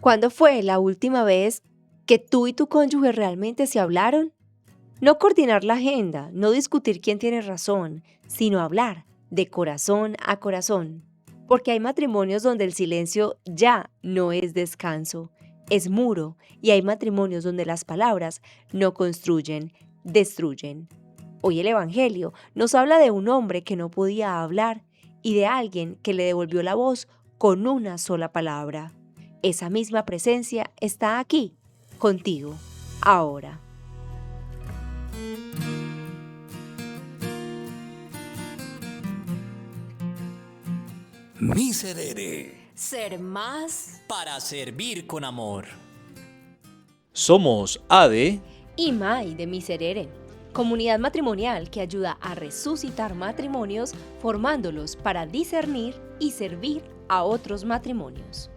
¿Cuándo fue la última vez que tú y tu cónyuge realmente se hablaron? No coordinar la agenda, no discutir quién tiene razón, sino hablar de corazón a corazón. Porque hay matrimonios donde el silencio ya no es descanso, es muro, y hay matrimonios donde las palabras no construyen, destruyen. Hoy el Evangelio nos habla de un hombre que no podía hablar y de alguien que le devolvió la voz con una sola palabra. Esa misma presencia está aquí, contigo, ahora. Miserere. Ser más Para servir con amor. Somos ADE Y Mai de Miserere, comunidad matrimonial que ayuda a resucitar matrimonios formándolos para discernir y servir a otros matrimonios.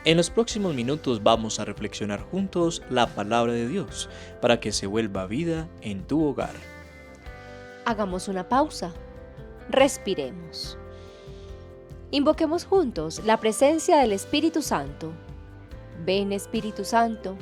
En los próximos minutos vamos a reflexionar juntos la palabra de Dios para que se vuelva vida en tu hogar. Hagamos una pausa. Respiremos. Invoquemos juntos la presencia del Espíritu Santo. Ven, Espíritu Santo,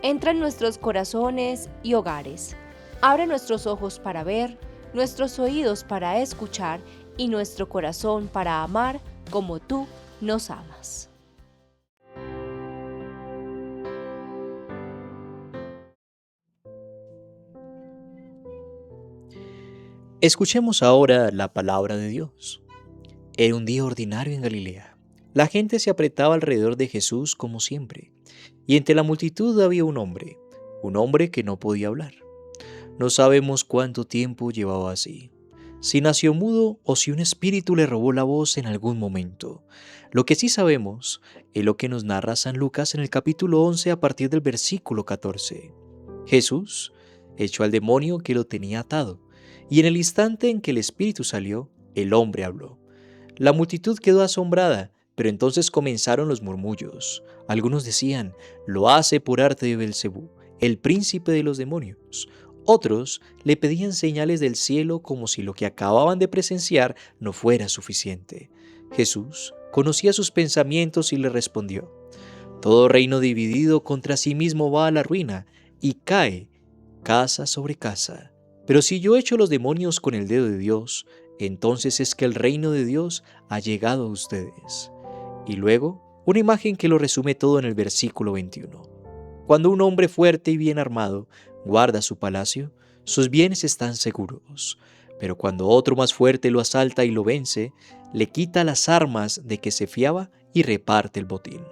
entra en nuestros corazones y hogares. Abre nuestros ojos para ver, nuestros oídos para escuchar y nuestro corazón para amar como tú nos amas. Escuchemos ahora la palabra de Dios. Era un día ordinario en Galilea. La gente se apretaba alrededor de Jesús como siempre, y entre la multitud había un hombre que no podía hablar. No sabemos cuánto tiempo llevaba así, si nació mudo o si un espíritu le robó la voz en algún momento. Lo que sí sabemos es lo que nos narra San Lucas en el capítulo 11 a partir del versículo 14. Jesús echó al demonio que lo tenía atado, y en el instante en que el espíritu salió, el hombre habló. La multitud quedó asombrada, pero entonces comenzaron los murmullos. Algunos decían, lo hace por arte de Belcebú, el príncipe de los demonios. Otros le pedían señales del cielo como si lo que acababan de presenciar no fuera suficiente. Jesús conocía sus pensamientos y le respondió, todo reino dividido contra sí mismo va a la ruina y cae casa sobre casa. Pero si yo echo los demonios con el dedo de Dios, entonces es que el reino de Dios ha llegado a ustedes. Y luego, una imagen que lo resume todo en el versículo 21. Cuando un hombre fuerte y bien armado guarda su palacio, sus bienes están seguros. Pero cuando otro más fuerte lo asalta y lo vence, le quita las armas de que se fiaba y reparte el botín.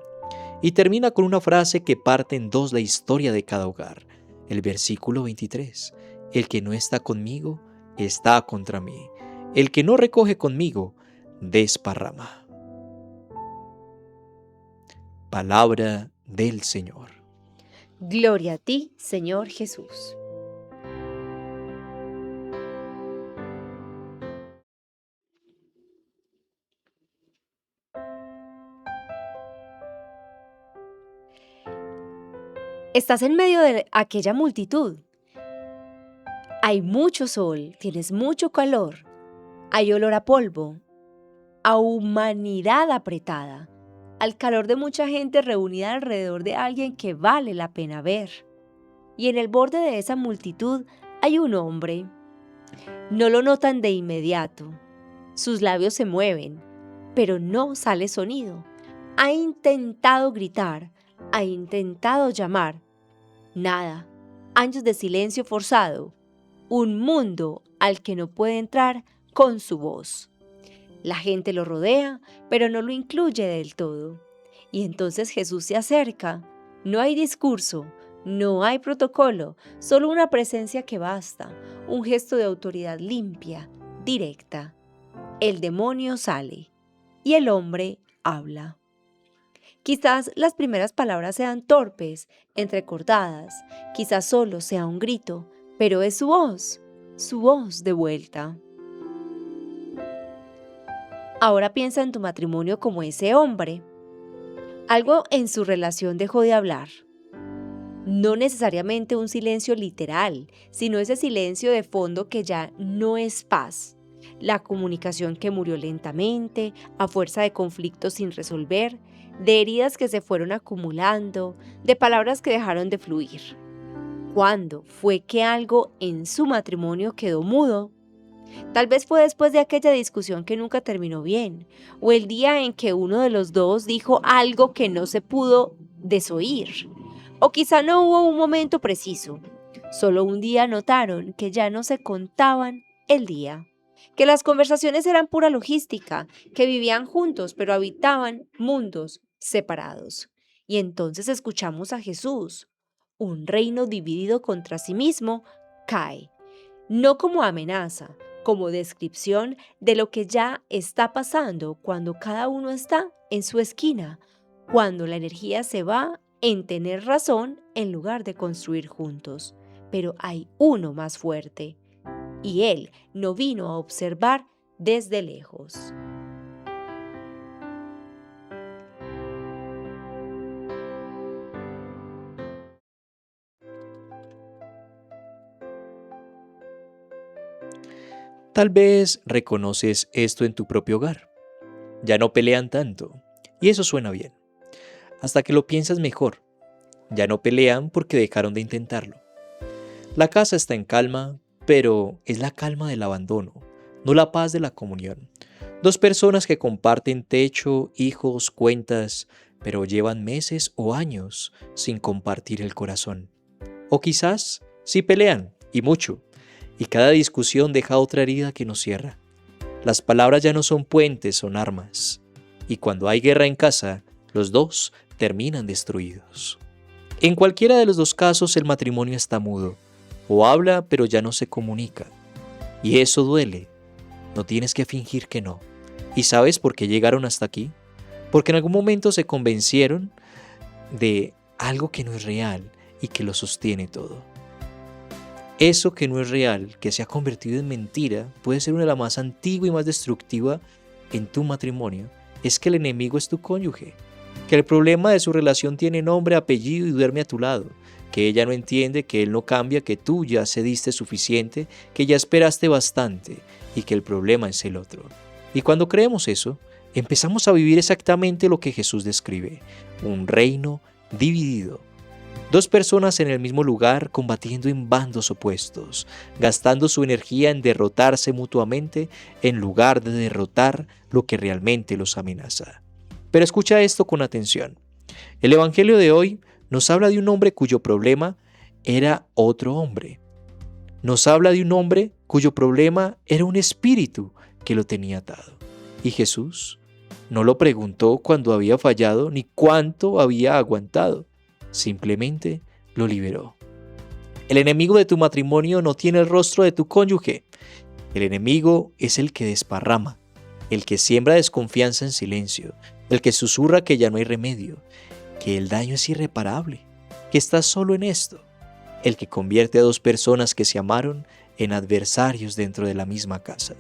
Y termina con una frase que parte en dos la historia de cada hogar. El versículo 23. El que no está conmigo, está contra mí. El que no recoge conmigo, desparrama. Palabra del Señor. Gloria a ti, Señor Jesús. Estás en medio de aquella multitud. Hay mucho sol, tienes mucho calor, hay olor a polvo, a humanidad apretada, al calor de mucha gente reunida alrededor de alguien que vale la pena ver. Y en el borde de esa multitud hay un hombre. No lo notan de inmediato. Sus labios se mueven, pero no sale sonido. Ha intentado gritar, ha intentado llamar. Nada. Años de silencio forzado. Un mundo al que no puede entrar con su voz. La gente lo rodea, pero no lo incluye del todo. Y entonces Jesús se acerca. No hay discurso, no hay protocolo, solo una presencia que basta, un gesto de autoridad limpia, directa. El demonio sale y el hombre habla. Quizás las primeras palabras sean torpes, entrecortadas, quizás solo sea un grito, pero es su voz de vuelta. Ahora piensa en tu matrimonio como ese hombre. Algo en su relación dejó de hablar. No necesariamente un silencio literal, sino ese silencio de fondo que ya no es paz. La comunicación que murió lentamente, a fuerza de conflictos sin resolver, de heridas que se fueron acumulando, de palabras que dejaron de fluir. ¿Cuándo fue que algo en su matrimonio quedó mudo? Tal vez fue después de aquella discusión que nunca terminó bien, o el día en que uno de los dos dijo algo que no se pudo desoír, o quizá no hubo un momento preciso. Solo un día notaron que ya no se contaban el día, que las conversaciones eran pura logística, que vivían juntos pero habitaban mundos separados. Y entonces escuchamos a Jesús. Un reino dividido contra sí mismo cae, no como amenaza, como descripción de lo que ya está pasando cuando cada uno está en su esquina, cuando la energía se va en tener razón en lugar de construir juntos. Pero hay uno más fuerte, y él no vino a observar desde lejos. Tal vez reconoces esto en tu propio hogar. Ya no pelean tanto, y eso suena bien. Hasta que lo piensas mejor. Ya no pelean porque dejaron de intentarlo. La casa está en calma, pero es la calma del abandono, no la paz de la comunión. Dos personas que comparten techo, hijos, cuentas, pero llevan meses o años sin compartir el corazón. O quizás sí pelean, y mucho, y cada discusión deja otra herida que nos cierra. Las palabras ya no son puentes, son armas. Y cuando hay guerra en casa, los dos terminan destruidos. En cualquiera de los dos casos el matrimonio está mudo. O habla pero ya no se comunica. Y eso duele. No tienes que fingir que no. ¿Y sabes por qué llegaron hasta aquí? Porque en algún momento se convencieron de algo que no es real y que lo sostiene todo. Eso que no es real, que se ha convertido en mentira, puede ser una de las más antigua y más destructiva en tu matrimonio, es que el enemigo es tu cónyuge, que el problema de su relación tiene nombre, apellido y duerme a tu lado, que ella no entiende, que él no cambia, que tú ya cediste suficiente, que ya esperaste bastante y que el problema es el otro. Y cuando creemos eso, empezamos a vivir exactamente lo que Jesús describe, un reino dividido. Dos personas en el mismo lugar combatiendo en bandos opuestos, gastando su energía en derrotarse mutuamente en lugar de derrotar lo que realmente los amenaza. Pero escucha esto con atención. El Evangelio de hoy nos habla de un hombre cuyo problema era otro hombre. Nos habla de un hombre cuyo problema era un espíritu que lo tenía atado. Y Jesús no lo preguntó cuando había fallado ni cuánto había aguantado. Simplemente lo liberó. El enemigo de tu matrimonio no tiene el rostro de tu cónyuge. El enemigo es el que desparrama, el que siembra desconfianza en silencio, el que susurra que ya no hay remedio, que el daño es irreparable, que estás solo en esto, el que convierte a dos personas que se amaron en adversarios dentro de la misma casa.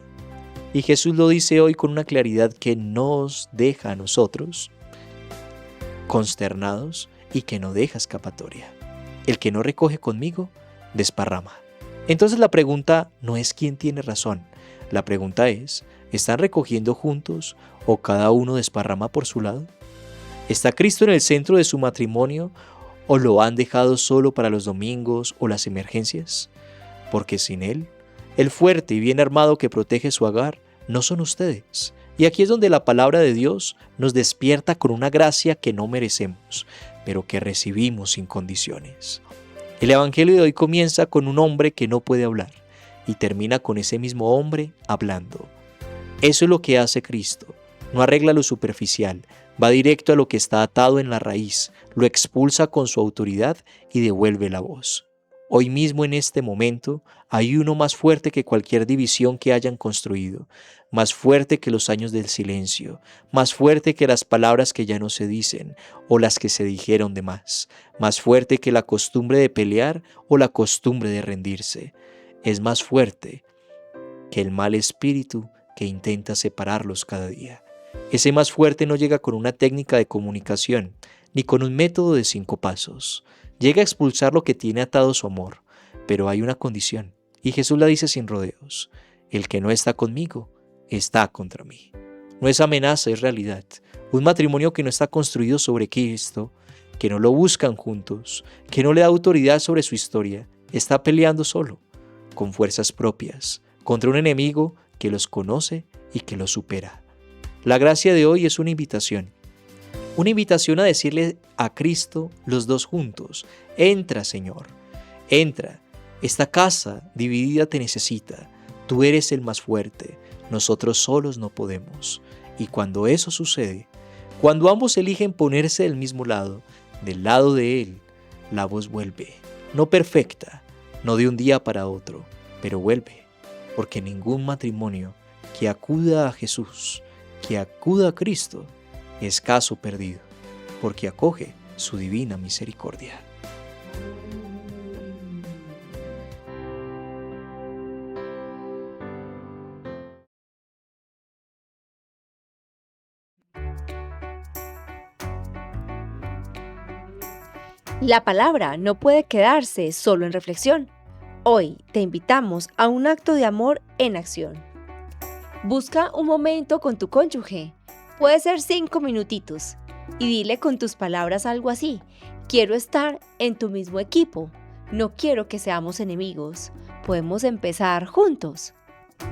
Y Jesús lo dice hoy con una claridad que nos deja a nosotros consternados y que no deja escapatoria. El que no recoge conmigo, desparrama. Entonces la pregunta no es quién tiene razón. La pregunta es, ¿están recogiendo juntos o cada uno desparrama por su lado? ¿Está Cristo en el centro de su matrimonio o lo han dejado solo para los domingos o las emergencias? Porque sin Él, el fuerte y bien armado que protege su hogar, no son ustedes. Y aquí es donde la palabra de Dios nos despierta con una gracia que no merecemos, pero que recibimos sin condiciones. El Evangelio de hoy comienza con un hombre que no puede hablar y termina con ese mismo hombre hablando. Eso es lo que hace Cristo. No arregla lo superficial, va directo a lo que está atado en la raíz, lo expulsa con su autoridad y devuelve la voz. Hoy mismo en este momento hay uno más fuerte que cualquier división que hayan construido, más fuerte que los años del silencio, más fuerte que las palabras que ya no se dicen o las que se dijeron de más fuerte que la costumbre de pelear o la costumbre de rendirse. Es más fuerte que el mal espíritu que intenta separarlos cada día. Ese más fuerte no llega con una técnica de comunicación, ni con un método de 5 pasos. Llega a expulsar lo que tiene atado su amor, pero hay una condición, y Jesús la dice sin rodeos: el que no está conmigo, está contra mí. No es amenaza, es realidad. Un matrimonio que no está construido sobre Cristo, que no lo buscan juntos, que no le da autoridad sobre su historia, está peleando solo, con fuerzas propias, contra un enemigo que los conoce y que los supera. La gracia de hoy es una invitación a decirle a Cristo los dos juntos: entra, Señor, entra, esta casa dividida te necesita, tú eres el más fuerte, nosotros solos no podemos. Y cuando eso sucede, cuando ambos eligen ponerse del mismo lado, del lado de Él, la voz vuelve, no perfecta, no de un día para otro, pero vuelve, porque ningún matrimonio que acuda a Jesús, que acuda a Cristo, es caso perdido, porque acoge su divina misericordia. La palabra no puede quedarse solo en reflexión. Hoy te invitamos a un acto de amor en acción. Busca un momento con tu cónyuge. Puede ser 5 minutitos. Y dile con tus palabras algo así: quiero estar en tu mismo equipo. No quiero que seamos enemigos. Podemos empezar juntos.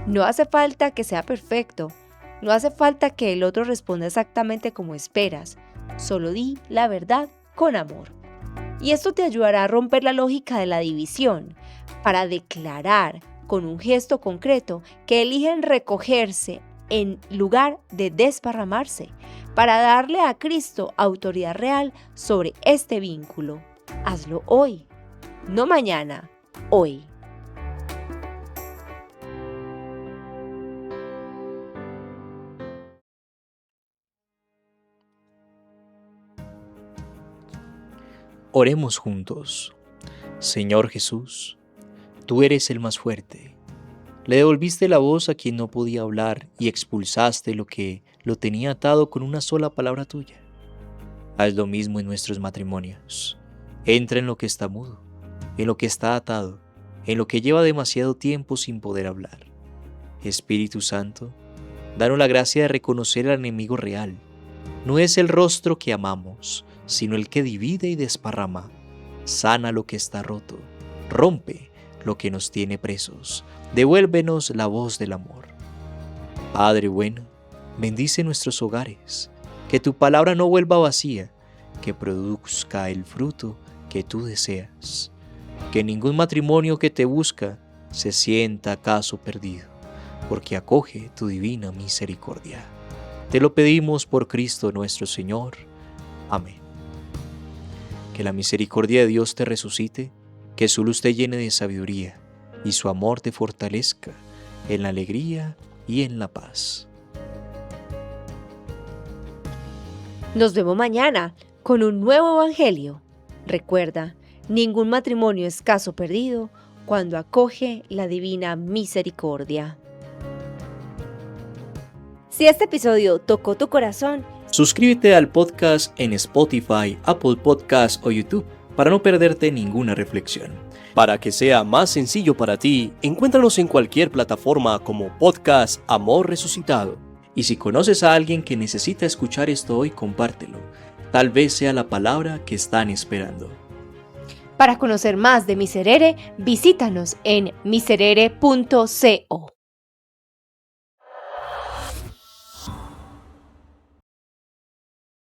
No hace falta que sea perfecto. No hace falta que el otro responda exactamente como esperas. Solo di la verdad con amor. Y esto te ayudará a romper la lógica de la división, para declarar con un gesto concreto que eligen recogerse en lugar de desparramarse, para darle a Cristo autoridad real sobre este vínculo. Hazlo hoy, no mañana, hoy. Oremos juntos. Señor Jesús, tú eres el más fuerte. Le devolviste la voz a quien no podía hablar y expulsaste lo que lo tenía atado con una sola palabra tuya. Haz lo mismo en nuestros matrimonios. Entra en lo que está mudo, en lo que está atado, en lo que lleva demasiado tiempo sin poder hablar. Espíritu Santo, danos la gracia de reconocer al enemigo real. No es el rostro que amamos, sino el que divide y desparrama. Sana lo que está roto, rompe lo que nos tiene presos, devuélvenos la voz del amor. Padre bueno, bendice nuestros hogares, que tu palabra no vuelva vacía, que produzca el fruto que tú deseas, que ningún matrimonio que te busca se sienta acaso perdido, porque acoge tu divina misericordia. Te lo pedimos por Cristo nuestro Señor. Amén. Que la misericordia de Dios te resucite, que su luz te llene de sabiduría y su amor te fortalezca en la alegría y en la paz. Nos vemos mañana con un nuevo evangelio. Recuerda, ningún matrimonio es caso perdido cuando acoge la divina misericordia. Si este episodio tocó tu corazón, suscríbete al podcast en Spotify, Apple Podcasts o YouTube para no perderte ninguna reflexión. Para que sea más sencillo para ti, encuéntranos en cualquier plataforma como Podcast Amor Resucitado. Y si conoces a alguien que necesita escuchar esto hoy, compártelo. Tal vez sea la palabra que están esperando. Para conocer más de Miserere, visítanos en miserere.co.